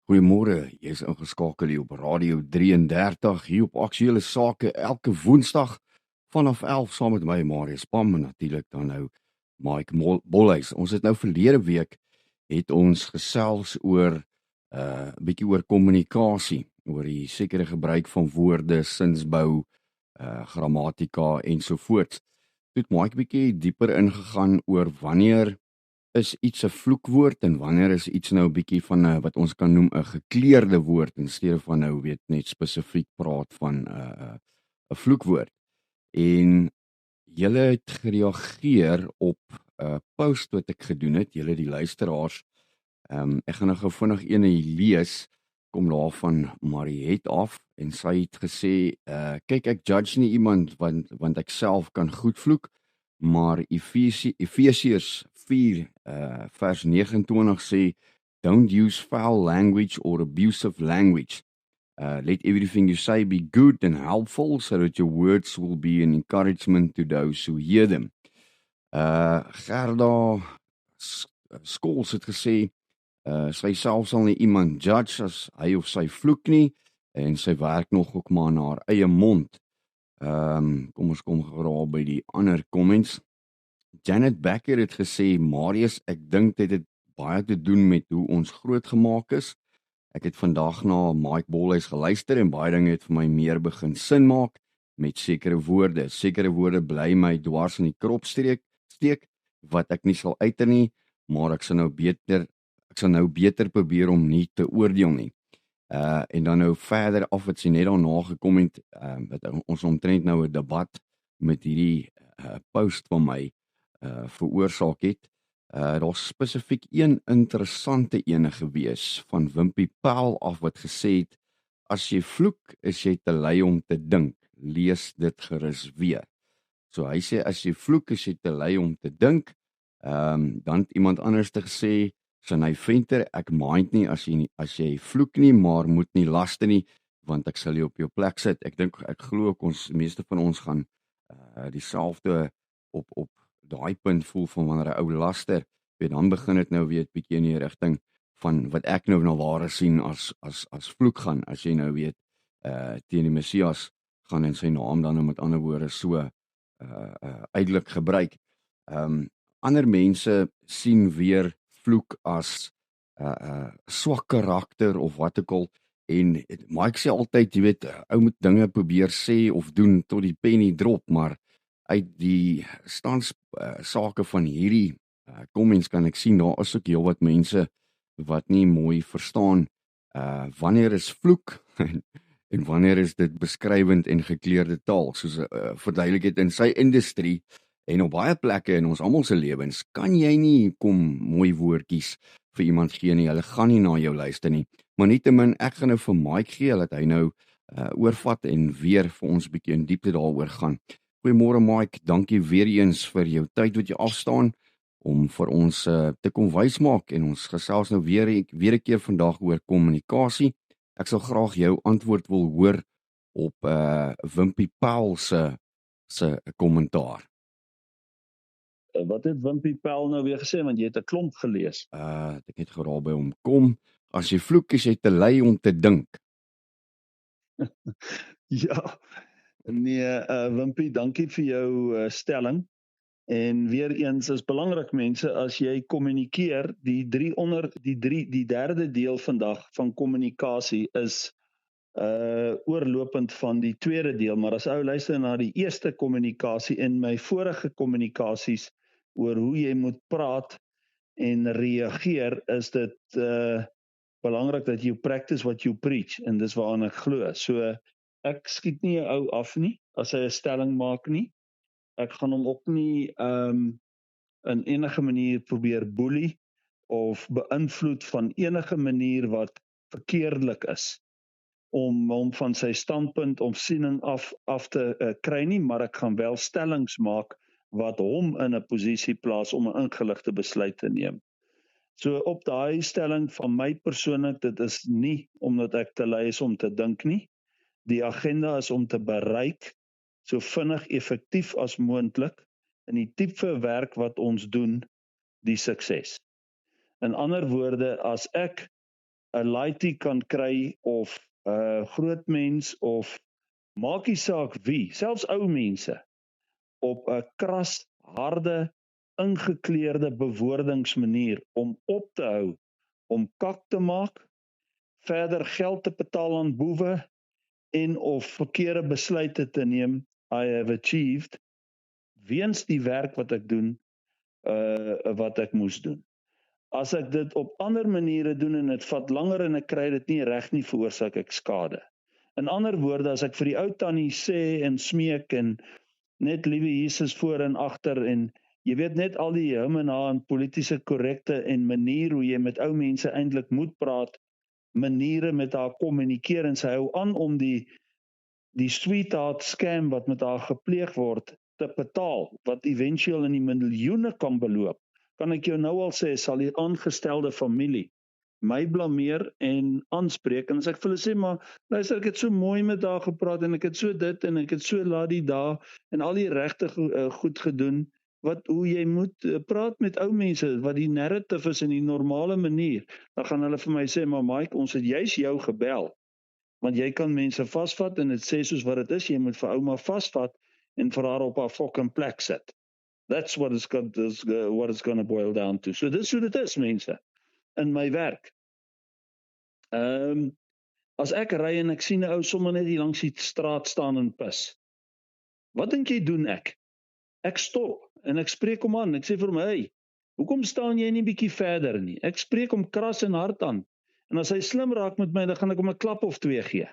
Goeiemôre, jy is ingeskakel hier op Radio 33 hier op Aktuele Sake elke Woensdag vanaf 11 saam met my Marius Pam en natuurlik dan nou Mike Bolhuis. Ons het nou verlede week het ons gesels oor 'n bietjie oor kommunikasie, oor die sekere gebruik van woorde, sinsbou, grammatika ensovoorts. Toe het Mike bietjie dieper ingegaan oor wanneer is iets 'n vloekwoord en wanneer is iets nou 'n bietjie van 'n wat ons kan noem 'n gekleurde woord in steede van nou weet net spesifiek praat van 'n vloekwoord. En julle het gereageer op 'n post wat ek gedoen het, julle die luisteraars. Ek gaan nou gou vinnig een lees, kom daar van Mariet af en sy het gesê, kyk ek judge nie iemand want ek self kan goed vloek, maar Efesiërs 4 vers 29 sê, don't use foul language or abusive language. Let everything you say be good and helpful so that your words will be an encouragement to those who hear them. Gerda Skols het gesê, sy self sal nie iemand judge as hy of sy vloek nie en sy werk nog ook maar na haar eie mond. Kom ons kom geraal by die ander comments. Janet Becker het gesê, Marius, ek dink dit het baie te doen met hoe ons grootgemaak is. Ek het vandag na Mike Bolhuis geluister en baie dinge het vir my meer begin sin maak met sekere woorde. Sekere woorde bly my dwars in die krop steek wat ek nie sal uiter nie, maar ek sal nou beter probeer om nie te oordeel nie. En dan nou verder af het sy net daarna gekom het, dat ons omtrent nou 'n debat met hierdie post van my veroorsaak het. Daar's spesifiek een interessante ene gewees van Wimpie Paul af wat gesê het, as jy vloek, is jy te lui om te dink. Lees dit gerus weer. So hy sê, as jy vloek, is jy te lui om te dink. Dan het iemand anders te gesê, Sanay Venter, ek mind nie as jy vloek nie, maar moet nie laste nie, want ek sal jy op jou plek sit. Ek glo ook ons meeste van ons gaan dieselfde op daai punt voel van wanneer 'n ou laster, dan begin dit nou weer 'n bietjie in die rigting van wat ek nou na ware sien as vloek gaan, as jy nou weet teen die Messias gaan en sy naam dan met ander woorde so uitelik gebruik. Ander mense sien weer vloek as swak karakter of wat ook al, en Mike sê altyd, jy weet, ou moet dinge probeer sê of doen tot die penny drop, maar uit die sake van hierdie comments kan ek sien, daar is ook heelwat mense wat nie mooi verstaan wanneer is vloek en wanneer is dit beskrywend en gekleurde taal, soos verduidelik het in sy industrie en op baie plekke in ons almal se lewens, kan jy nie kom mooi woordjies vir iemand gee nie, hulle gaan nie na jou luister nie, maar nietemin, ek gaan nou vir Mike gee, dat hy nou oorvat en weer vir ons 'n bietjie in diepte daaroor gaan. Goeiemôre Mike, dankie weer eens vir jou tyd wat jy afstaan om vir ons te kom wys maak en ons gesels nou weer 'n keer vandag oor kommunikasie. Ek sal graag jou antwoord wil hoor op Wimpie Paul se kommentaar. Wat het Wimpie Paul nou weer gesê, want jy het 'n klomp gelees. Ek het geraal by hom, kom, as jy vloek is jy te lui om te dink. Ja, nee, Wimpie, dankie vir jou stelling. En weer eens is belangrik mense, as jy kommunikeer, die derde deel vandag van kommunikasie is oorlopend van die tweede deel, maar as ou luister na die eerste kommunikasie en my vorige kommunikasies oor hoe jy moet praat en reageer, is dit belangrik dat jy practice what you preach, en dis waaraan ek glo. So ek skiet nie 'n ou af nie as hy 'n stelling maak nie. Ek gaan hom ook nie in enige manier probeer boelie of beïnvloed van enige manier wat verkeerdelik is om hom van sy standpunt of siening af te kry nie, maar ek gaan wel stellings maak wat hom in 'n posisie plaas om 'n ingeligte besluit te neem. So op daai stelling van my persoonlik, dit is nie omdat ek te lui is om te dink nie. Die agenda is om te bereik so vinnig effektief as moontlik in die tipe werk wat ons doen, die sukses. In ander woorde, as ek 'n laaitie kan kry of 'n groot mens of maak nie saak wie, selfs ou mense op 'n kras, harde, ingekleurde bewoordingsmanier om op te hou om kak te maak, verder geld te betaal aan boewe en of verkeerde besluite te neem, I have achieved weens die werk wat ek doen, wat ek moes doen. As ek dit op ander maniere doen en dit vat langer en ek kry dit nie reg nie, veroorsaak ek skade. In ander woorde, as ek vir die ou tannie sê en smeek en net liewe Jesus voor en agter en jy weet net al die hom en haar en politiese korrekte en manier hoe jy met ou mense eintlik moet praat, maniere met haar kommunikeer en sy hou aan om die sweetheart scam wat met haar gepleeg word te betaal, wat éventueel in die miljoene kan beloop, kan ek jou nou al sê, sal die aangestelde familie my blameer en aanspreek, en as ek vir hulle sê, maar luister, ek het so mooi met haar gepraat, en ek het so dit, en ek het so laat die daar, en al die regte goed gedoen, hoe jy moet praat met ou mense, wat die narrative is in die normale manier, dan gaan hulle vir my sê, maar Mike, ons het juist jou gebel, want jy kan mense vasvat en dit sê soos wat dit is, jy moet vir ouma vasvat en vir haar op haar fucking plek sit. That's what it's going to boil down to. So dis hoe dit is, mense, in my werk. As ek ry en ek sien 'n ou sommer net hier langs die straat staan en pis, wat dink jy doen ek? Ek stop en ek spreek hom aan. Ek sê vir hom, hey, hoekom staan jy nie bietjie verder nie? Ek spreek hom kras en hard aan. En as hy slim raak met my, dan gaan ek hom 'n klap of twee gee.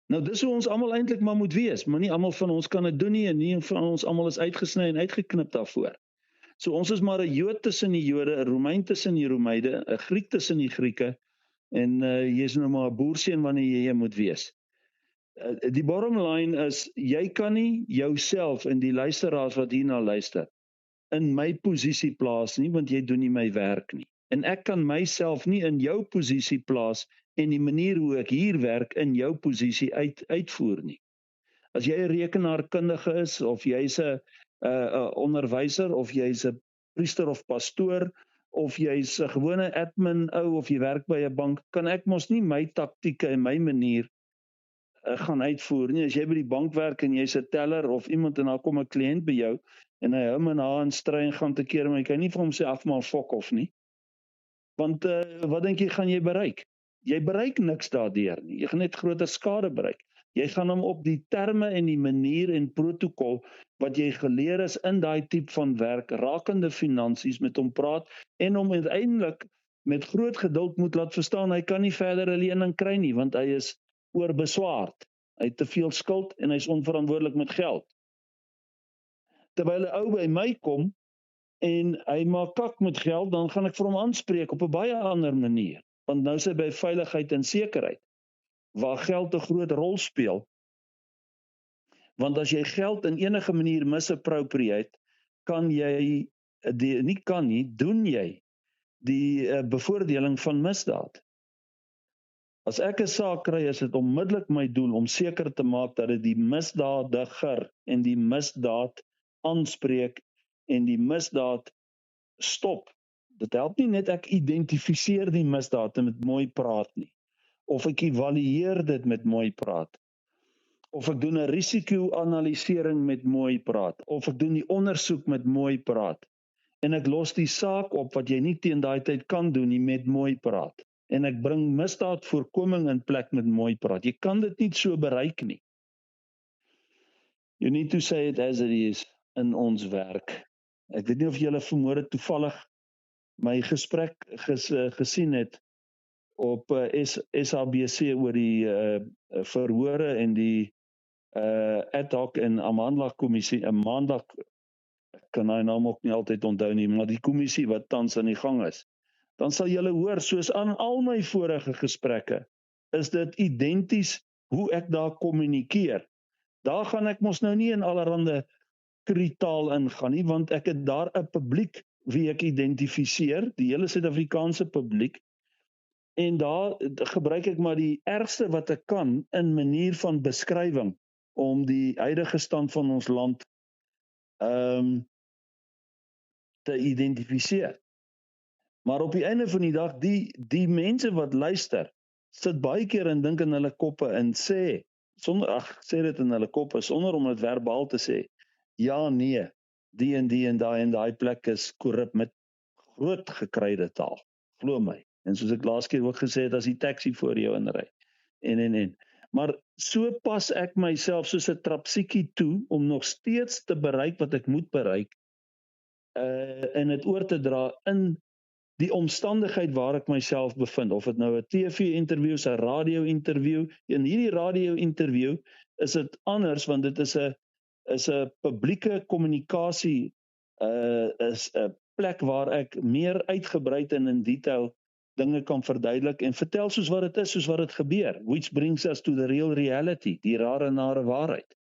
Nou dis hoe ons almal eintlik maar moet wees, maar nie almal van ons kan dit doen nie, en nie van ons almal is uitgesny en uitgeknip daarvoor. So ons is maar 'n Jood tussen die Jode, 'n Romein tussen die Romeine, 'n Griek tussen die Grieke, en jy's nou maar 'n boerseun wanneer jy moet wees. Die bottom line is, jy kan nie jouself en die luisteraars wat hierna luister, in my posisie plaas nie, want jy doen nie my werk nie. En ek kan myself nie in jou posisie plaas en die manier hoe ek hier werk in jou posisie uitvoer nie. As jy 'n rekenaarkundige is, of jy's 'n onderwyser, of jy's 'n priester of pastoor, of jy's 'n gewone admin ou, of jy werk by 'n bank, kan ek mos nie my taktieke en my manier gaan uitvoer nie. As jy by die bank werk en jy's 'n teller of iemand en daar kom 'n kliënt by jou en hy hom en haar in stry en gaan te keer, maar jy kan nie vir hom sê af maar fok of nie. Want wat dink jy gaan jy bereik? Jy bereik niks daardeur nie. Jy gaan net groter skade bereik. Jy gaan hom op die terme en die manier en protokol wat jy geleer is in daai tipe van werk rakende finansies met hom praat en hom uiteindelik met groot geduld moet laat verstaan hy kan nie verder 'n lening kry nie want hy is oorbeswaard. Hy het te veel skuld en hy's onverantwoordelik met geld. Terwyl 'n ou by my kom en hy maak kak met geld, dan gaan ek vir hom aanspreek op 'n baie ander manier. Want nou is hy by veiligheid en sekerheid, waar geld 'n groot rol speel. Want as jy geld in enige manier misappropriate, kan jy, doen jy die bevoordeling van misdaad. As ek 'n saak kry, is dit onmiddellik my doel om seker te maak dat dit die misdadiger en die misdaad aanspreek en die misdaad stop. Dit help nie net ek identifiseer die misdaad met mooi praat nie, of ek evalueer dit met mooi praat, of ek doen 'n risiko-analisering met mooi praat, of ek doen die ondersoek met mooi praat, en ek los die saak op wat jy nie teen daai tyd kan doen nie met mooi praat, en ek bring misdaadvoorkoming in plek met mooi praat. Jy kan dit nie so bereik nie. You need to say it as it is in ons werk. Ek weet nie of julle vanmôre toevallig my gesprek gesien het op SABC oor die verhore en die ad hoc en Amandla kommissie, 'n maandag, kan hy naam ook nie altyd onthou nie, maar die kommissie wat tans aan die gang is. Dan sal julle hoor, soos aan al my vorige gesprekke, is dit identies hoe ek daar kommunikeer. Daar gaan ek mos nou nie in allerhande kritaal ingaan nie, want ek het daar 'n publiek wie ek identifiseer, die hele Suid-Afrikaanse publiek, en daar gebruik ek maar die ergste wat ek kan in manier van beskrywing om die huidige stand van ons land te identifiseer. Maar op die einde van die dag, die mense wat luister, sit baie keer en dink in hulle koppe en sê, sê dit in hulle koppe, sonder om dit verbaal te sê, ja, nee, die en daai plek is korrup met groot gekryde taal, glo my. En soos ek laas keer ook gesê het, as die taxi voor jou inry, en. Maar so pas ek myself soos 'n trapsiekie toe, om nog steeds te bereik wat ek moet bereik, en dit oor te dra in die omstandigheid waar ek myself bevind, of dit nou 'n TV-interview is, 'n radio-interview. In hierdie radio-interview is dit anders, want dit is 'n publieke kommunikasie, is 'n plek waar ek meer uitgebreid en in detail dinge kan verduidelik en vertel soos wat dit is, soos wat dit gebeur, which brings us to the real reality, die rare nare waarheid.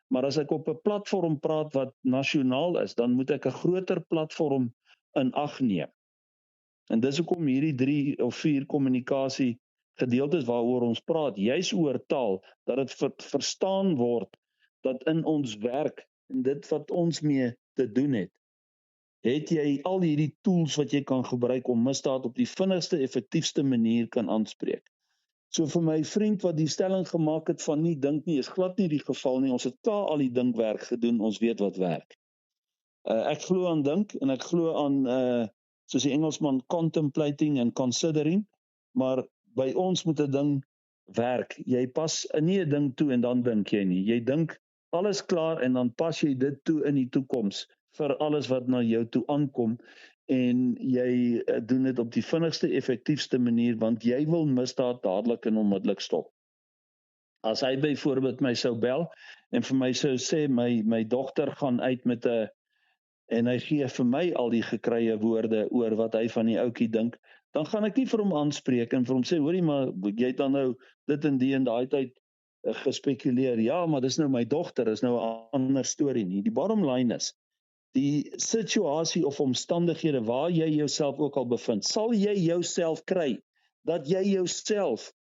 Maar as ek op 'n platform praat wat nasionaal is, dan moet ek 'n groter platform in ag neem. En dis hoekom hierdie 3 of 4 kommunikasie gedeeltes waaroor ons praat, juis oor taal, dat dit verstaan word, dat in ons werk en dit wat ons mee te doen het jy al hierdie tools wat jy kan gebruik om misdaad op die vinnigste, effektiefste manier kan aanspreek. So vir my vriend wat die stelling gemaak het van nie dink nie, is glad nie die geval nie. Ons het klaar al die dinkwerk gedoen, ons weet wat werk. Ek glo aan dink en ek glo aan soos die Engelsman contemplating en considering, maar by ons moet 'n ding werk. Jy pas nie 'n ding toe en dan dink jy nie. Jy dink alles klaar en dan pas jy dit toe in die toekoms vir alles wat na jou toe aankom, en jy doen dit op die vinnigste, effektiefste manier, want jy wil misdaad dadelik en onmiddellik stop. As hy byvoorbeeld my sou bel en vir my sou sê my dogter gaan uit met 'n, en hy gee vir my al die gekrye woorde oor wat hy van die ouetjie dink, dan gaan ek nie vir hom aanspreek en vir hom sê, hoorie maar, jy het dan nou dit en die en daai tyd gespekuleer. Ja, maar dis nou my dogter, is nou 'n ander storie nie. Die bottom line is, die situasie of omstandighede waar jy jouself ook al bevind, sal jy jouself kry, dat jy jouself,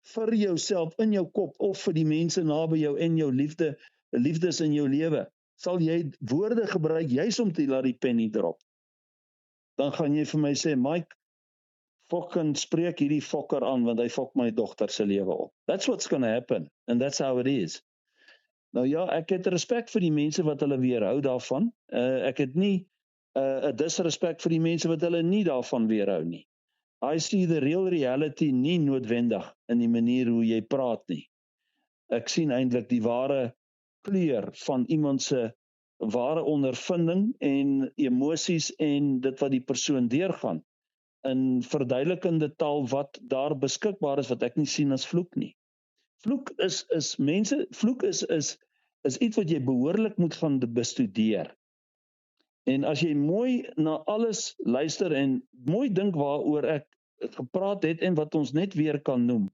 vir jouself in jou kop, of vir die mense naby jou en jou liefdes in jou lewe, sal jy woorde gebruik, juis om te laat die penny drop. Dan gaan jy vir my sê, Mike, fucking spreek hierdie fokker aan, want hy fok my dogter se lewe op. That's what's going to happen, and that's how it is. Nou ja, ek het respek vir die mense wat hulle weerhou daarvan. Ek het nie 'n disrespek vir die mense wat hulle nie daarvan weerhou nie. I see the real reality nie noodwendig in die manier hoe jy praat nie. Ek sien eintlik die ware kleur van iemand se ware ondervinding en emosies en dit wat die persoon deurgaan in verduidelikende taal wat daar beskikbaar is, wat ek nie sien as vloek nie. Vloek is iets wat jy behoorlik moet gaan bestudeer. En as jy mooi na alles luister en mooi dink waaroor ek gepraat het en wat ons net weer kan noem,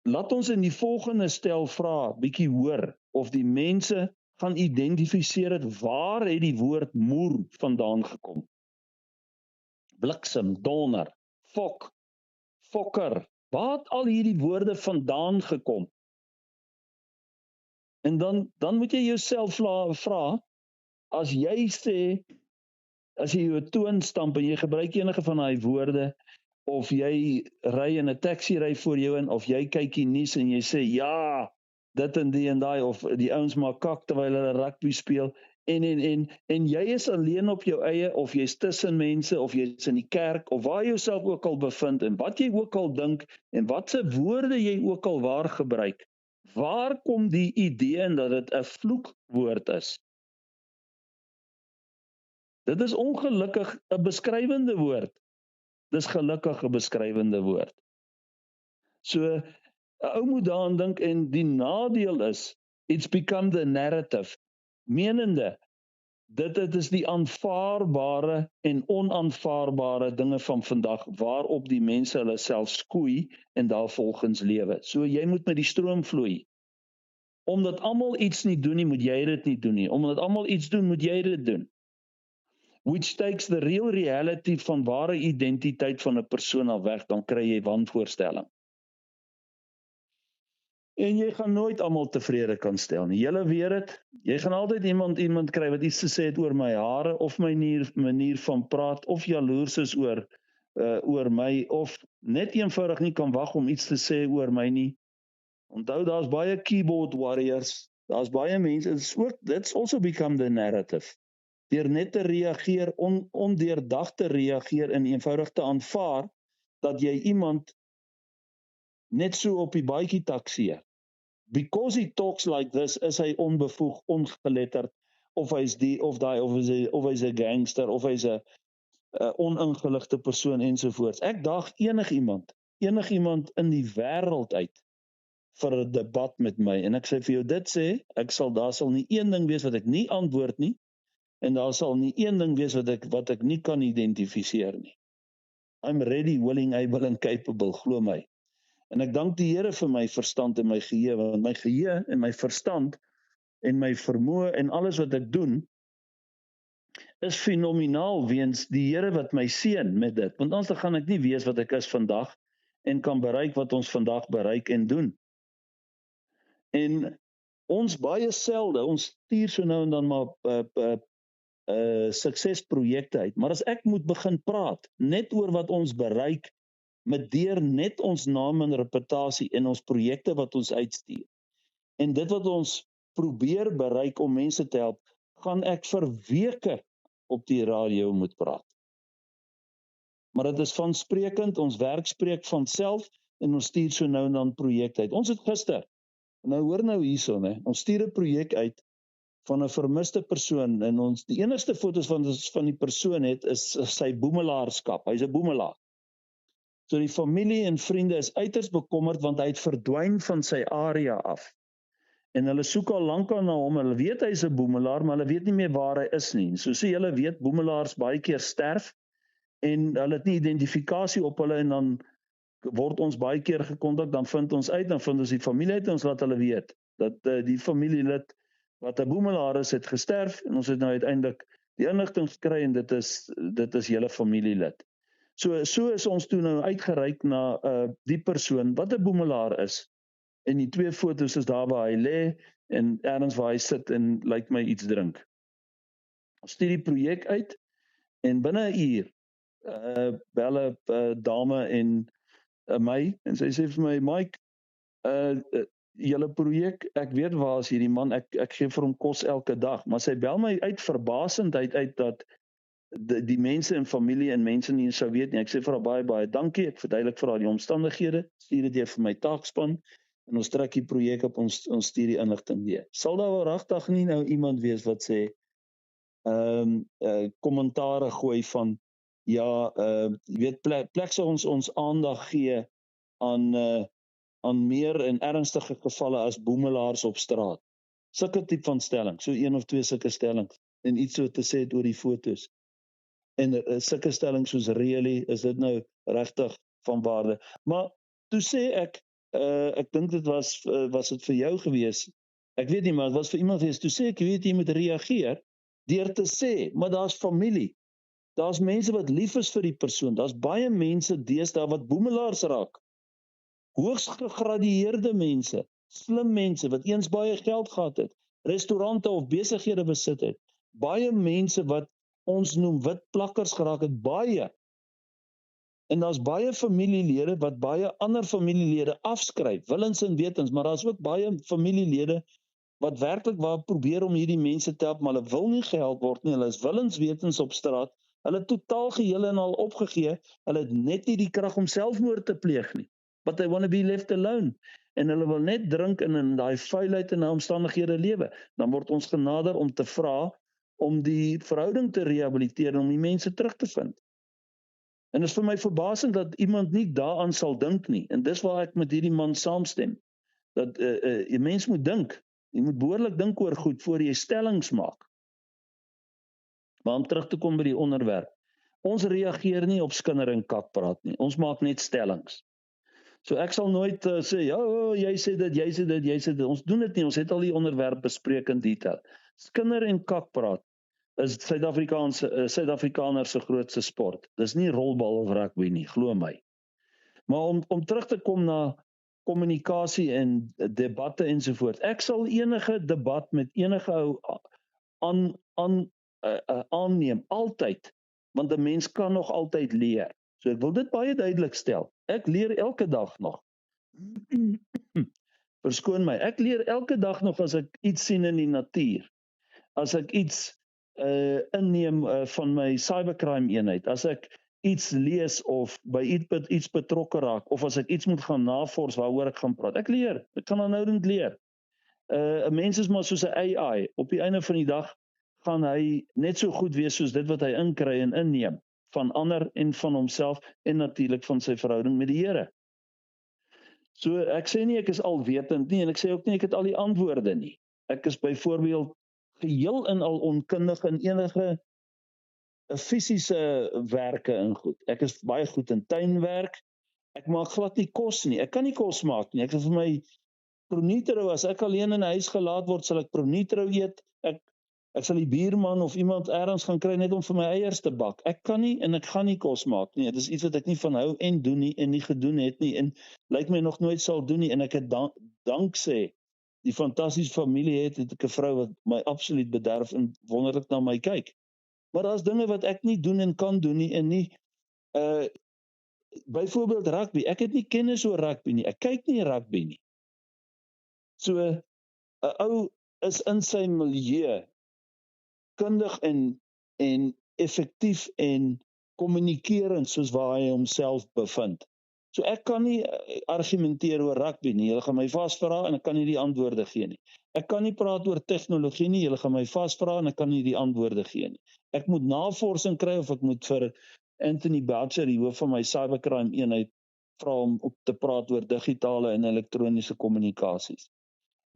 laat ons in die volgende stel vrae bietjie hoor of die mense gaan identifiseer het waar het die woord moer vandaan gekom. Bliksem, donder, fok, fokker, waar het al hierdie woorde vandaan gekom? En dan moet jy jouself vra, as jy sê, as jy jou toon stamp en jy gebruik enige van daai woorde, of jy ry in 'n taxi ry voor jou in, of jy kyk die nuus en jy sê, ja, dit en die en daai, of die ouens maak kak terwyl hulle rugby speel, en jy is alleen op jou eie, of jy's tussen mense, of jy's in die kerk, of waar jy jouself ook al bevind, en wat jy ook al dink, en watse woorde jy ook al waar gebruik, waar kom die idee in dat dit 'n vloekwoord is? Dit is ongelukkig 'n beskrywende woord. Dis gelukkig 'n beskrywende woord. So, 'n ou moet daaraan dink, en die nadeel is, it's become the narrative, menende, dit is die aanvaarbare en onaanvaarbare dinge van vandag, waarop die mense hulle self skoei en daarvolgens lewe. So jy moet met die stroom vloei. Omdat almal iets nie doen nie, moet jy dit nie doen nie. Omdat almal iets doen, moet jy dit doen. Which takes the real reality van ware identiteit van 'n persoon af weg, dan kry jy wanvoorstelling. En jy gaan nooit almal tevrede kan stel nie. Julle weet dit, jy gaan altyd iemand kry wat iets te sê het oor my hare of my manier van praat of jaloers is oor my of net eenvoudig nie kan wag om iets te sê oor my nie. Onthou, daar's baie keyboard warriors, daar's baie mense, that's also become the narrative. Deur net te reageer, ondeurdag te reageer en eenvoudig te aanvaar dat jy iemand net so op die baadjie takseer. Because he talks like this, is hy onbevoeg, ongeletterd, of hy's die of daai of hy's 'n gangster of hy's 'n oningeligte persoon ensovoorts. Ek dag enigiemand in die wêreld uit vir 'n debat met my en ek sê vir jou dit sê, daar sal nie een ding wees wat ek nie antwoord nie en daar sal nie een ding wees wat ek nie kan identifiseer nie. I'm ready, willing, able and capable, glo my. En ek dank die Here vir my verstand en my geheue, want my geheue en my verstand en my vermoë en alles wat ek doen is fenomenaal weens die Here wat my seën met dit. Want anders gaan ek nie weet wat ek is vandag en kan bereik wat ons vandag bereik en doen. En ons baie selde, ons stuur so nou en dan maar suksesprojekte uit. Maar as ek moet begin praat net oor wat ons bereik met deur net ons naam en reputasie en ons projekte wat ons uitstuur. En dit wat ons probeer bereik om mense te help, gaan ek vir weke op die radio moet praat. Maar dit is vansprekend, ons werk spreek van self en ons stuur so nou en dan projekte uit. Ons het gister, nou hoor nou hierso, ons stuur 'n projek uit van 'n vermiste persoon en die enigste foto's van die persoon is sy boemelaarskap. Hy's 'n boemelaar. So die familie en vriende is uiters bekommerd want hy het verdwyn van sy area af. En hulle soek al lankal na hom. Hulle weet hy's 'n boemelaar, maar hulle weet nie meer waar hy is nie. So sê julle weet, boemelaars baie keer sterf en hulle het nie identifikasie op hulle en dan word ons baie keer gekontak, dan vind ons die familie uit en ons laat hulle weet dat die familielid wat 'n boemelaar is, het gesterf en ons het nou uiteindelik die inligting gekry en dit is julle familielid. So is ons toe nou uitgereik na die persoon wat 'n boemelaar is. En die 2 foto's is daar waar hy lê en ergens waar hy sit en lyk my iets drink. Ons stuur die projek uit en binne 'n uur bel 'n dame en my en sy sê vir my, Mike, julle projek, ek weet waar is hierdie man, ek gee vir hom kos elke dag, maar sy bel my uit verbasendheid uit dat die mense en familie en mense nie sou weet nie. Ek sê vir haar baie dankie, ek verduidelik vir haar die omstandighede, stuur dit vir my taakspan en ons trek die projek op, ons stuur die inligting weer. Sal daar regtig nie nou iemand wees wat sê kommentare gooi van ja, jy weet plek sal ons aandag gee aan meer en ernstige gevalle as boemelaars op straat. Sulke tipe van stelling, so 1 of 2 sulke stellings en iets so te sê het oor die fotos. En sulke stellings soos really, is dit nou regtig van waarde. Maar toe sê ek dink dit was dit vir jou gewees. Ek weet nie, maar dit was vir iemand gewees. Toe sê ek, jy moet reageer deur te sê, maar daar's familie. Daar's mense wat lief is vir die persoon. Daar's baie mense deesdae wat boemelaars raak. Hoogs gegradueerde mense, slim mense wat eens baie geld gehad het, restaurante of besighede besit het. Baie mense wat ons noem wit plakkers geraak het, baie. En daar's baie familielede wat baie ander familielede afskryf, willens en wetens, maar daar's ook baie familielede wat werklik waar probeer om hierdie mense te help, maar hulle wil nie gehelp word nie, hulle is willens wetens op straat, hulle het totaal geheel en al opgegee, hulle het net nie die krag om selfmoord te pleeg nie, but they want to be left alone, en hulle wil net drink en in daai vuilheid en omstandighede lewe. Dan word ons genader om te vra om die verhouding te rehabiliteer, om die mense terug te vind. En dit is vir my verbasend dat iemand nie daaraan sal dink nie, en dis waar ek met hierdie man saamstem, dat 'n mens moet dink, jy moet behoorlik dink oor goed voor jy stellings maak. Maar om terug te kom by die onderwerp, ons reageer nie op skinder en kakpraat nie, ons maak net stellings. So ek sal nooit sê, ja, jy sê dit, ons doen dit nie, ons het al die onderwerp bespreek in detail. Skinder en kakpraat is Suid-Afrikaners se grootste sport. Dis nie rolbal of rugby nie, glo my. Maar om terug te kom na kommunikasie en debatte ensovoort. Ek sal enige debat met enige ou aanneem, altyd, want 'n mens kan nog altyd leer. So ek wil dit baie duidelik stel. Ek leer elke dag nog. Verskoon my, ek leer elke dag nog as ek iets sien in die natuur. As ek iets inneem van my cybercrime eenheid, as ek iets lees of by iets betrokke raak, of as ek iets moet gaan navors waaroor ek gaan praat. Ek leer, ek kan aanhoudend leer. 'n Mens is maar soos 'n AI. Op die einde van die dag gaan hy net so goed wees soos dit wat hy inkry en inneem van ander en van homself en natuurlik van sy verhouding met die Here. So ek sê nie ek is alwetend nie en ek sê ook nie ek het al die antwoorde nie. Ek is byvoorbeeld geheel en al onkundig in enige fisiese werke in goed. Ek is baie goed in tuinwerk. Ek maak glad nie kos nie. Ek kan nie kos maak nie. Ek is vir my pronitro, as ek alleen in 'n huis gelaat word, sal ek pronitro eet. Ek sal die buurman of iemand elders gaan kry net om vir my eiers te bak. Ek kan nie en ek gaan nie kos maak nie. Dit is iets wat ek nie van hou en doen nie en nie gedoen het nie en lyk my nog nooit sal doen nie en ek het danksê die fantastiese familie het ek 'n vrou wat my absoluut bederf en wonderlik na my kyk. Maar daar's dinge wat ek nie doen en kan doen nie en nie byvoorbeeld rugby. Ek het nie kennis oor rugby nie. Ek kyk nie rugby nie. So 'n ou is in sy milieu kundig en effektief en kommunikerend soos waar hy homself bevind. So ek kan nie argumenteer oor rugby nie. Julle gaan my vasvra en ek kan nie die antwoorde gee nie. Ek kan nie praat oor tegnologie nie. Julle gaan my vasvra en ek kan nie die antwoorde gee nie. Ek moet navorsing kry of ek moet vir Anthony Boucher, die hoof van my cybercrime eenheid, vra om op te praat oor digitale en elektroniese kommunikasies.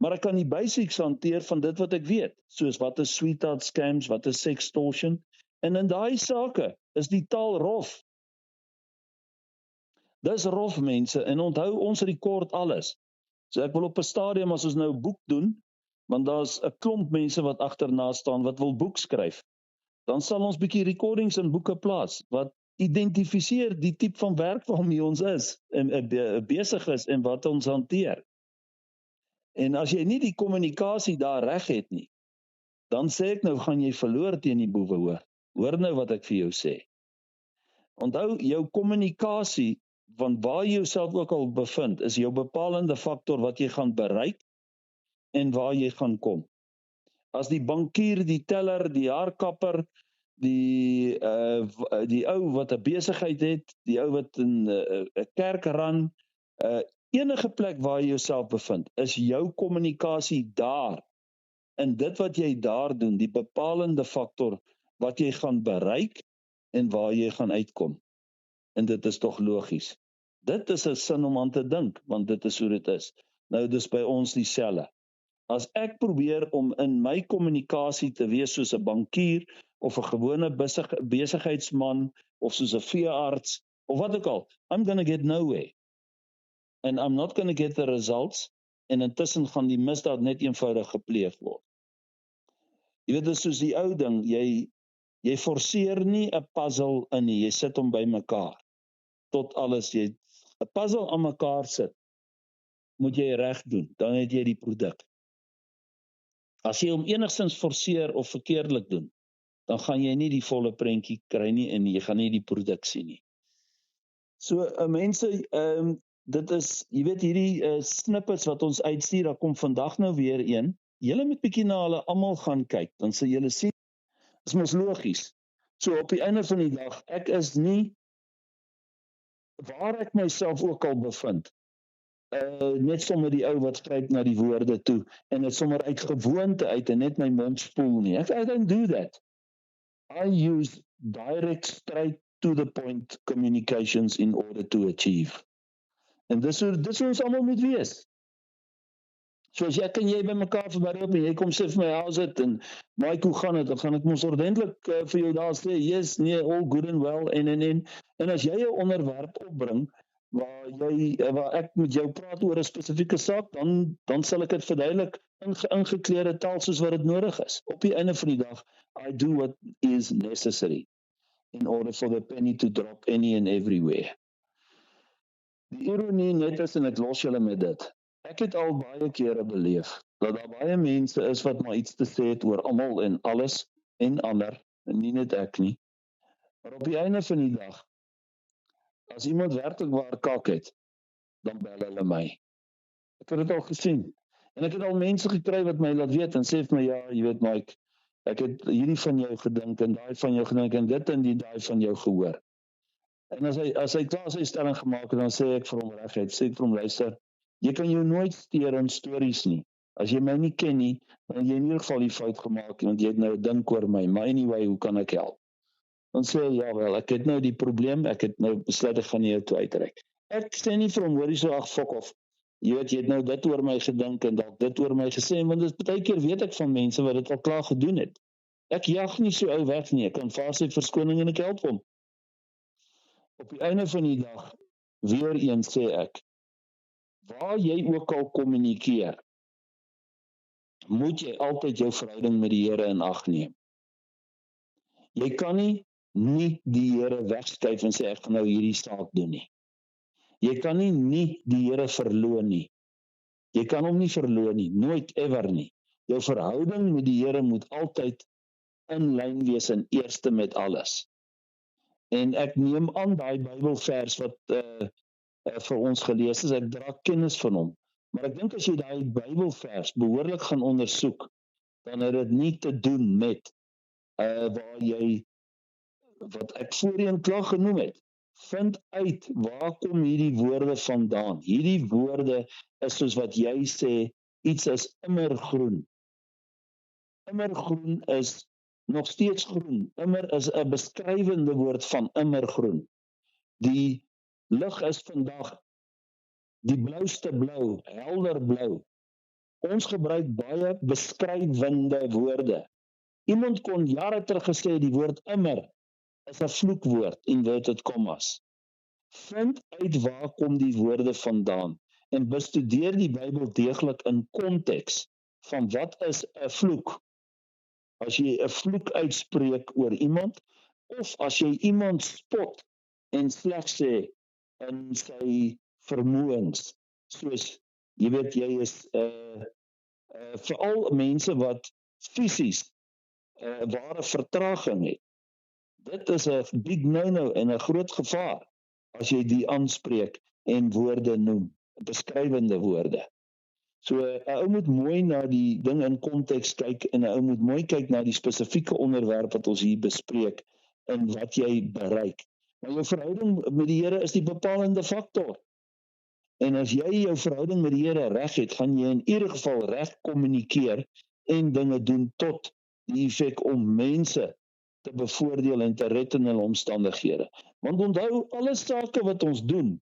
Maar ek kan die basics hanteer van dit wat ek weet, soos wat is sweetheart scams, wat is sextortion, en in daai sake is die taal rof. Dis rof mense, en onthou ons rekord alles. So ek wil op 'n stadium as ons nou 'n boek doen, want daar's 'n klomp mense wat agterna staan wat wil boek skryf. Dan sal ons bietjie recordings in boeke plaas wat identifiseer die tipe van werk waarmee ons is en besig is en wat ons hanteer. En as jy nie die kommunikasie daar reg het nie, dan sê ek nou gaan jy verloor teen die boewe hoor. Hoor nou wat ek vir jou sê. Onthou jou kommunikasie van waar jy jouself ook al bevind, is jou bepalende faktor wat jy gaan bereik en waar jy gaan kom. As die bankier, die teller, die haarkapper, die ou wat 'n besigheid het, die ou wat in 'n kerk ran, enige plek waar jy jouself bevind, is jou kommunikasie daar. En dit wat jy daar doen, die bepalende faktor wat jy gaan bereik en waar jy gaan uitkom. En dit is tog logies. Dit is 'n sin om aan te dink, want dit is hoe dit is. Nou dis by ons dieselfde. As ek probeer om in my kommunikasie te wees soos 'n bankier of 'n gewone besigheidsman of soos 'n veearts of wat ook al, I'm going to get nowhere. And I'm not going to get the results en intussen gaan die misdaad net eenvoudig gepleeg word. Jy weet, dit is soos die ou ding, jy forceer nie 'n puzzle in nie, jy sit hom bymekaar. Tot alles jy 'n puzzle aan mekaar sit, moet jy reg doen, dan het jy die produk. As jy hom enigstens forceer of verkeerdelik doen, dan gaan jy nie die volle prentjie kry nie en jy gaan nie die produk sien nie. So mense, dit is, jy weet hierdie snippets wat ons uitstuur, daar kom vandag nou weer een. Julle moet bietjie na hulle almal gaan kyk, dan sal julle sien, is mos logies. So op die einde van die dag, ek is nie waar ek myself ook al bevind. Net sommer die ou wat skryf na die woorde toe en dit sommer uit gewoonte uit en net my mond spoel nie. I don't do that. I use direct, straight to the point communications in order to achieve. En dis hoe ons almal moet wees. So as ek en jy by mekaar verbyloop en jy kom sê vir my, how's it, en Mike, hoe gaan dit? Dan gaan ek mos ordentlik vir jou daar sê, yes, nee, all good and well, en as jy 'n onderwerp opbring, waar ek met jou praat oor 'n spesifieke saak, dan sal ek dit verduidelik in ingekleurde taal soos wat dit nodig is. Op die einde van die dag, I do what is necessary in order for the penny to drop any and everywhere. Die ironie net is, en ek los julle met dit. Ek het al baie kere beleef dat daar baie mense is wat maar iets te sê het oor almal en alles en ander, en nie net ek nie. Maar op die einde van die dag, as iemand werklik waar kak het, dan bel hulle my. Ek het dit al gesien. En ek het al mense gekry wat my laat weet en sê vir my, ja, jy weet Mike, ek het hierdie van jou gedink en daai van jou gedink en dit en die daai van jou gehoor. En as hy klaar sy stelling gemaak het, dan sê ek vir hom reguit, sê ek vir hom, luister, jy kan jou nooit steur in stories nie. As jy my nie ken nie, dan het jy in ieder geval die fout gemaak, want jy het nou 'n dink oor my, maar anyway, hoe kan ek help? Dan sê hy, ja wel, ek het nou die probleem, ek het nou besluit ek gaan nie jou toe uitreik. Ek sê nie vir hom, hoor jy so, ag fuck off. Jy weet, jy het nou dit oor my gedink en dalk dit oor my gesê, want dit baie keer weet ek van mense wat dit al klaar gedoen het. Ek jag nie so ou weg nie, ek kan vir sy verskoning en ek help hom. Op die einde van die dag, weer eens sê ek, waar jy ook al kommunikeer, moet jy altyd jou verhouding met die Here in ag neem. Jy kan nie die Here wegskuif en sê ek gaan nou hierdie saak doen nie. Jy kan nie die Here verloon nie. Jy kan hom nie verloon nie, nooit ever nie. Jou verhouding met die Here moet altyd in lyn wees en eerste met alles. En ek neem aan daai Bybelvers wat vir ons gelees is, ek dra kennis van hom. Maar ek dink as jy daai Bybelvers behoorlik gaan ondersoek, dan het dit nie te doen met waar jy, wat ek voorheen klaar genoem het, vind uit waar kom hierdie woorde vandaan. Hierdie woorde is soos wat jy sê, iets is immergroen. Immergroen is nog steeds groen. Immer is 'n beskrywende woord van immergroen. Die lig is vandag die blouste blou, helder blou. Ons gebruik baie beskrywende woorde. Iemand kon jare terug gesê die woord immer is 'n vloekwoord, inverted commas. Vind uit waar kom die woorde vandaan en bestudeer die Bybel deeglik in konteks van wat is 'n vloek. As jy 'n vloek uitspreek oor iemand, of as jy iemand spot en sleg sê in sy vermoëns, soos, jy weet, jy is veral mense wat fisies ware vertraging het. Dit is 'n big no-no en 'n groot gevaar as jy die aanspreek en woorde noem, beskrywende woorde. So 'n ou moet mooi na die ding in konteks kyk en 'n ou moet mooi kyk na die spesifieke onderwerp wat ons hier bespreek en wat jy bereik. Maar jou verhouding met die Here is die bepalende faktor. En as jy jou verhouding met die Here reg het, gaan jy in ieder geval reg kommunikeer en dinge doen tot die effek om mense te bevoordeel en te red in hulle omstandighede. Want onthou, alle sake wat ons doen,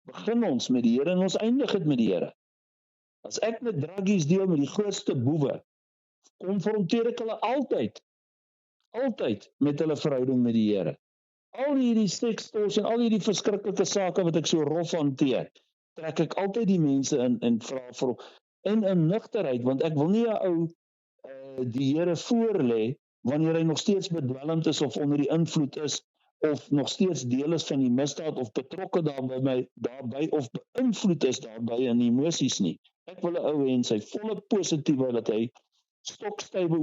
begin ons met die Here en ons eindig dit met die Here. As ek met druggies deel met die grootste boewe, konfronteer ek hulle altyd met hulle verhouding met die Here. Al hierdie sekstors en al hierdie verskriklike sake wat ek so rof hanteer, trek ek altyd die mense in en vra vir in nugterheid, want ek wil nie 'n ou die Here voorlê wanneer hy nog steeds bedwelmd is of onder die invloed is of nog steeds deel is van die misdaad of betrokke daarbey of beïnvloed is daarbey in emosies nie. Ek wil 'n ou hê in sy volle positiewe dat hy stokstywe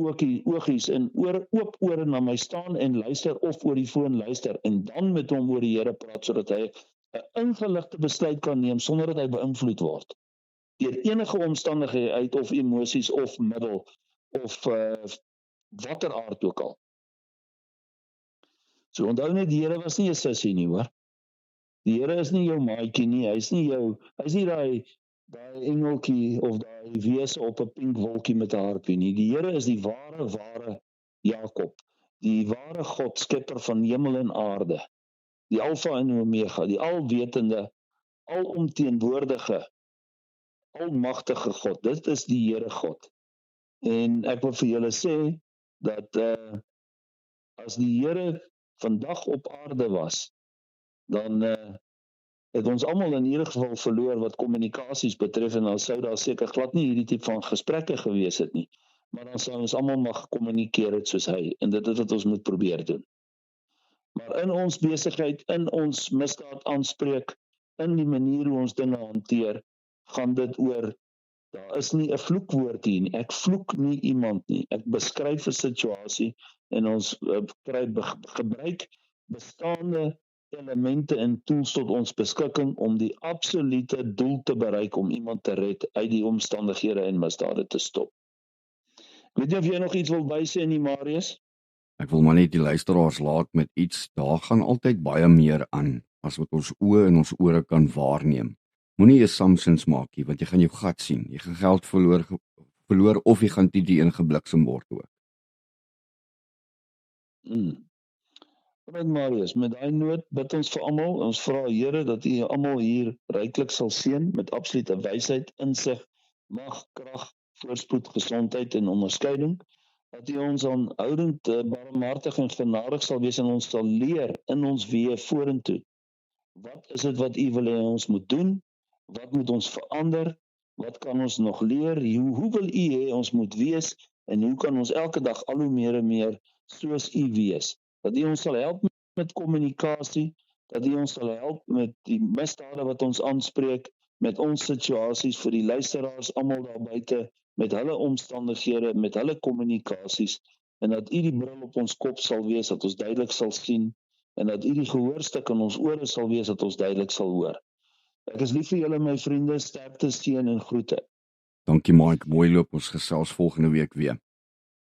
oogies en oop ore na my staan en luister of oor die foon luister en dan met hom oor die Here praat sodat hy 'n ingeligte besluit kan neem sonder dat hy beïnvloed word deur enige omstandighede of emosies of middel of watter aard ook al. So onthou net, die Here was nie 'n sussie nie, hoor. Die Here is nie jou maatjie nie, hy's nie daai engeltjie of daai wese op 'n pink wolkie met 'n harpie nie. Die Here is die ware Jakob, die ware God, skepper van hemel en aarde, die Alfa en Omega, die alwetende, alomteenwoordige, almagtige God. Dit is die Here God. En ek wil vir julle sê dat as die Here vandag op aarde was, dan het ons almal in ieder geval verloor wat kommunikasies betref en dan sou daar seker glad nie hierdie tipe van gesprekke gewees het nie. Maar dan sou ons almal mag kommunikeer het soos hy en dit is wat ons moet probeer doen. Maar in ons besigheid, in ons misdaad aanspreek, in die manier hoe ons dinge hanteer, gaan dit oor, daar is nie 'n vloekwoord hier nie, ek vloek nie iemand nie, ek beskryf 'n situasie en ons gebruik bestaande elemente en tools tot ons beskikking om die absolute doel te bereik om iemand te red uit die omstandighede en misdade te stop. Ek weet nie of jy nog iets wil bysê nie, Marius? Ek wil maar net die luisteraars laat met iets, daar gaan altyd baie meer aan as wat ons oë en ons ore kan waarneem. Moenie assumptions maak nie, want jy gaan jou gat sien. Jy gaan geld verloor of jy gaan die ingebliksem word ook. Right, Marius, met daai noot bid ons vir almal. Ons vra Here dat U almal hier ryklik sal seën met absolute wysheid, insig, mag, krag, voorspoed, gesondheid en onderskeiding. Dat U ons aanhoudend barmhartig en genadig sal wees en ons sal leer in ons weë vorentoe. Wat is dit wat U wil hê ons moet doen? Wat moet ons verander? Wat kan ons nog leer? Hoe wil U hê ons moet wees? En hoe kan ons elke dag al hoe meer en meer soos U wees? Dat U ons sal help met kommunikasie, dat U ons sal help met die misdade wat ons aanspreek, met ons situasies vir die luisteraars almal daar buite, met hulle omstandighede, met hulle kommunikasies, en dat U die bril op ons kop sal wees, dat ons duidelik sal sien, en dat U die gehoorstuk in ons ore sal wees, dat ons duidelik sal hoor. Ek is lief vir julle, my vriende, sterkte, seën en groete. Dankie Mike, mooi loop, ons gesels volgende week weer.